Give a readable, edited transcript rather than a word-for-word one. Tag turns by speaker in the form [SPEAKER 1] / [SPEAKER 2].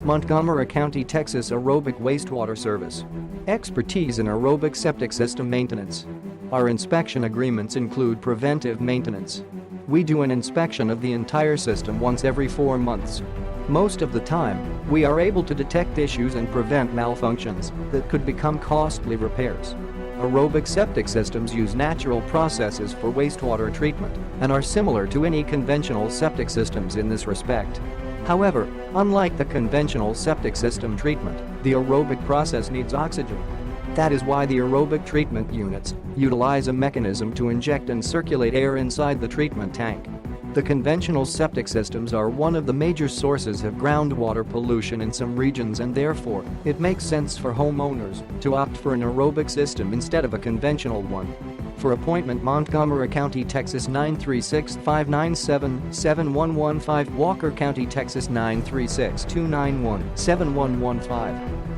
[SPEAKER 1] Montgomery County, Texas Aerobic Wastewater Service. Expertise in aerobic septic system maintenance. Our inspection agreements include preventive maintenance. We do an inspection of the entire system once every 4 months. Most of the time, we are able to detect issues and prevent malfunctions that could become costly repairs. Aerobic septic systems use natural processes for wastewater treatment and are similar to any conventional septic systems in this respect. However, unlike the conventional septic system treatment, the aerobic process needs oxygen. That is why the aerobic treatment units utilize a mechanism to inject and circulate air inside the treatment tank. The conventional septic systems are one of the major sources of groundwater pollution in some regions, and therefore, it makes sense for homeowners to opt for an aerobic system instead of a conventional one. For appointment, Montgomery County, Texas 936-597-7115, Walker County, Texas 936-291-7115.